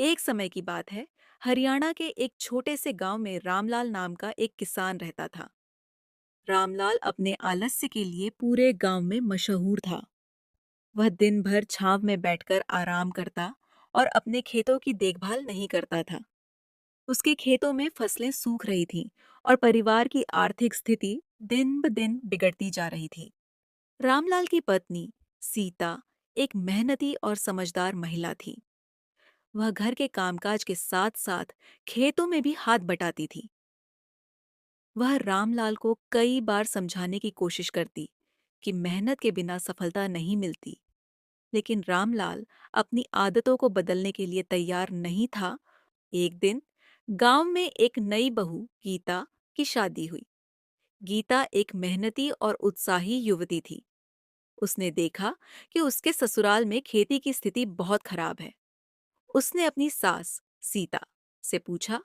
एक समय की बात है। हरियाणा के एक छोटे से गांव में रामलाल नाम का एक किसान रहता था। रामलाल अपने आलस्य के लिए पूरे गांव में मशहूर था। वह दिन भर छांव में बैठकर आराम करता और अपने खेतों की देखभाल नहीं करता था। उसके खेतों में फसलें सूख रही थीं और परिवार की आर्थिक स्थिति दिन ब दिन बिगड़ती जा रही थी। रामलाल की पत्नी सीता एक मेहनती और समझदार महिला थी। वह घर के कामकाज के साथ साथ खेतों में भी हाथ बटाती थी। वह रामलाल को कई बार समझाने की कोशिश करती कि मेहनत के बिना सफलता नहीं मिलती, लेकिन रामलाल अपनी आदतों को बदलने के लिए तैयार नहीं था। एक दिन गांव में एक नई बहू गीता की शादी हुई। गीता एक मेहनती और उत्साही युवती थी। उसने देखा कि उसके ससुराल में खेती की स्थिति बहुत खराब है। उसने अपनी सास सीता से पूछा।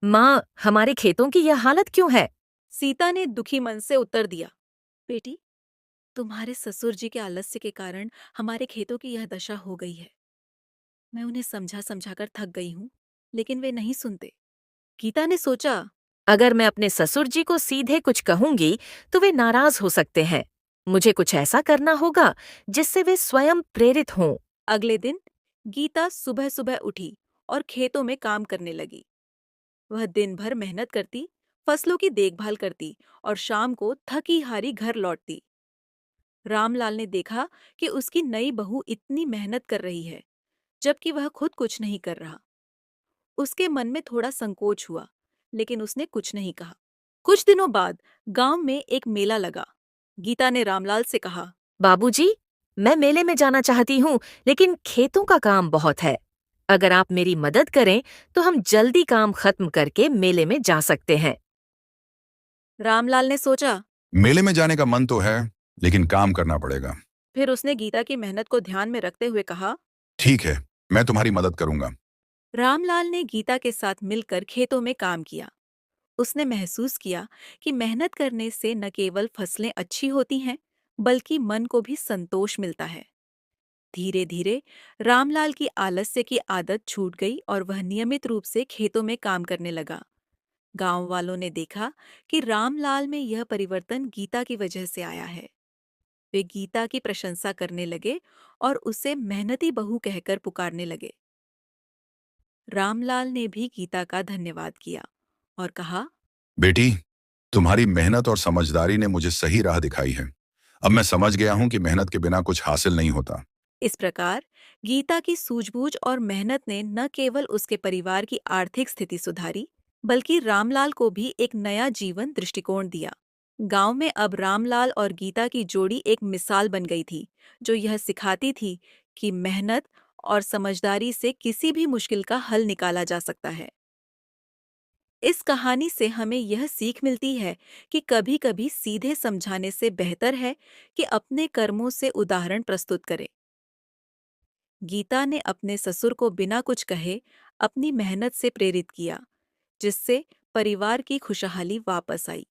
माँ, हमारे खेतों की यह हालत क्यों है? सीता ने दुखी मन से उत्तर दिया, बेटी, तुम्हारे ससुर जी के आलस्य के कारण हमारे खेतों की यह दशा हो गई है। मैं उन्हें समझा समझाकर थक गई हूँ, लेकिन वे नहीं सुनते। गीता ने सोचा। अगर मैं अपने ससुर जी को सीधे कुछ कहूंगी तो वे नाराज हो सकते हैं। मुझे कुछ ऐसा करना होगा जिससे वे स्वयं प्रेरित हों। अगले दिन गीता सुबह सुबह उठी और खेतों में काम करने लगी। वह दिन भर मेहनत करती, फसलों की देखभाल करती और शाम को थकी हारी घर लौटती। रामलाल ने देखा कि उसकी नई बहू इतनी मेहनत कर रही है, जबकि वह खुद कुछ नहीं कर रहा। उसके मन में थोड़ा संकोच हुआ, लेकिन उसने कुछ नहीं कहा। कुछ दिनों बाद गांव में एक मेला लगा। गीता ने रामलाल से कहा। बाबूजी, मैं मेले में जाना चाहती हूँ, लेकिन खेतों का काम बहुत है। अगर आप मेरी मदद करें तो हम जल्दी काम खत्म करके मेले में जा सकते हैं। रामलाल ने सोचा। मेले में जाने का मन तो है, लेकिन काम करना पड़ेगा। फिर उसने गीता की मेहनत को ध्यान में रखते हुए कहा। ठीक है, मैं तुम्हारी मदद करूंगा। रामलाल ने गीता के साथ मिलकर खेतों में काम किया। उसने महसूस किया कि मेहनत करने से न केवल फसलें अच्छी होती हैं, बल्कि मन को भी संतोष मिलता है। धीरे धीरे रामलाल की आलस्य की आदत छूट गई और वह नियमित रूप से खेतों में काम करने लगा। गांव वालों ने देखा कि रामलाल में यह परिवर्तन गीता की वजह से आया है। वे गीता की प्रशंसा करने लगे और उसे मेहनती बहू कहकर पुकारने लगे। रामलाल ने भी गीता का धन्यवाद किया और कहा। बेटी, तुम्हारी मेहनत और समझदारी ने मुझे सही राह दिखाई है। अब मैं समझ गया हूं कि मेहनत के बिना कुछ हासिल नहीं होता। इस प्रकार गीता की सूझबूझ और मेहनत ने न केवल उसके परिवार की आर्थिक स्थिति सुधारी, बल्कि रामलाल को भी एक नया जीवन दृष्टिकोण दिया। गांव में अब रामलाल और गीता की जोड़ी एक मिसाल बन गई थी, जो यह सिखाती थी कि मेहनत और समझदारी से किसी भी मुश्किल का हल निकाला जा सकता है। इस कहानी से हमें यह सीख मिलती है कि कभी-कभी सीधे समझाने से बेहतर है कि अपने कर्मों से उदाहरण प्रस्तुत करें। गीता ने अपने ससुर को बिना कुछ कहे अपनी मेहनत से प्रेरित किया, जिससे परिवार की खुशहाली वापस आई।